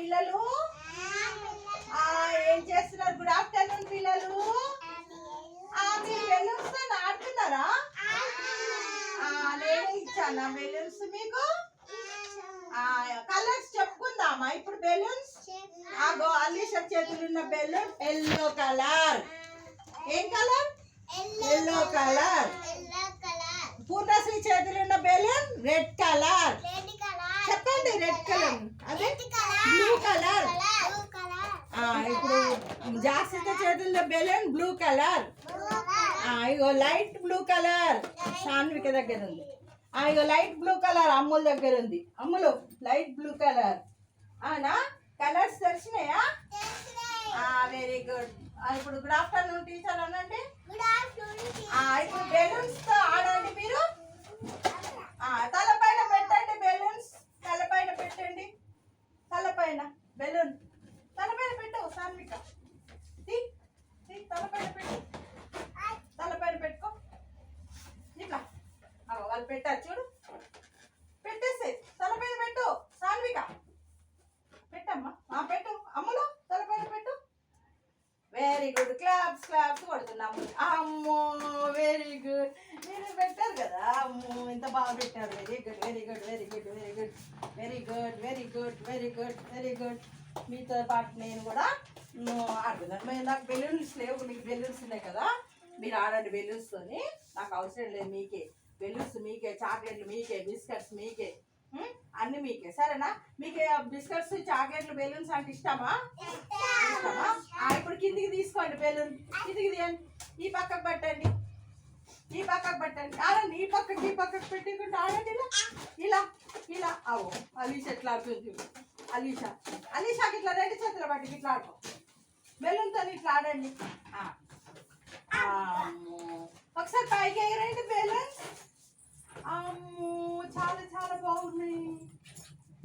పిల్లలు ఏం చేస్తున్నారు? గుడ్ ఆఫ్టర్నూన్ పిల్లలు. మీరు బెలూన్స్ తో ఆడుతున్నారా? నేనే ఇచ్చానా బెలూన్స్ మీకు? కలర్స్ చెప్పుకుందామా ఇప్పుడు? బెలూన్స్ అలీషా చేతులు ఉన్న బెలూన్ ఎల్లో కలర్. ఏం కలర్? Yellow colour. పూర్ణశ్రీ చేతులు ఉన్న బెలూన్ రెడ్ కలర్. చెప్పండి. Red colour. అదే బ్లూ కలర్. ఇప్పుడు జాసిత చేతుల్లో బెలూన్ బ్లూ కలర్. ఇగో లైట్ బ్లూ కలర్ సాన్విక దగ్గర ఉంది. ఇగో లైట్ బ్లూ కలర్ అమ్ముల దగ్గర ఉంది. Ammulu light blue colour. అవునా? కలర్స్ తెలిసినాయా? Very good. ఇప్పుడు గుడ్ ఆఫ్టర్నూన్ టీచర్ అనండి. ఇప్పుడు బెలూన్స్ తో ఆడండి మీరు. తలపైన పెట్టండి బెలూన్స్. తలపైన పెట్టండి. తలపైన బెలూన్ తలపైన పెట్టు సాన్విక. తలపైన పెట్టు. తలపైన పెట్టుకో. ఇట్లా వాళ్ళు పెట్టారు చూడు. పెట్టేసి తలపైన పెట్టు సాన్విక. పెట్టమ్మా. పెట్టు అమ్ములు. తలపైన పెట్టు. Very good. క్లాప్స్ క్లాప్స్ కొడుతున్నాము. అమ్మో వెరీ గుడ్. మీరు పెట్టారు కదా. అమ్మో ఎంత బాగా పెట్టారు. Very good very good very good very good very good very good very good very good. మీతో పాటు నేను కూడా ఆడుతున్నాను. నాకు బెలూన్స్ లేవు. మీకు బెలూన్స్ ఉన్నాయి కదా, మీరు ఆడండి బెలూన్స్తోని. నాకు అవసరం లేదు. మీకే బెలూన్స్ మీకే, చాక్లెట్లు మీకే, బిస్కెట్స్ మీకే, అన్ని మీకే. సరేనా? మీకే బిస్కెట్స్ చాక్లెట్లు బెలూన్స్ అంటే ఇష్టమా? ఇప్పుడు కిందికి తీసుకోండి బెలూన్. కిందికి తీయండి. ఈ పక్కకు పెట్టండి. ఈ పక్కకు పెట్టండి. ఆడండి. ఈ పక్కకు పెట్టుకుంటే ఆడండి. ఇలా ఇలా ఇలా. అలీషా ఎట్లా ఆడుతుంది? అలీషాకి ఇట్లా రెండు చేతుల బట్టి ఇట్లా ఆడుకో. బెలూన్తో ఇట్లా ఆడండి. ఒకసారి పైకి ఎగరండి బెలూన్స్. అమ్మో చాలా చాలా బాగున్నాయి.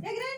ఎగరండి.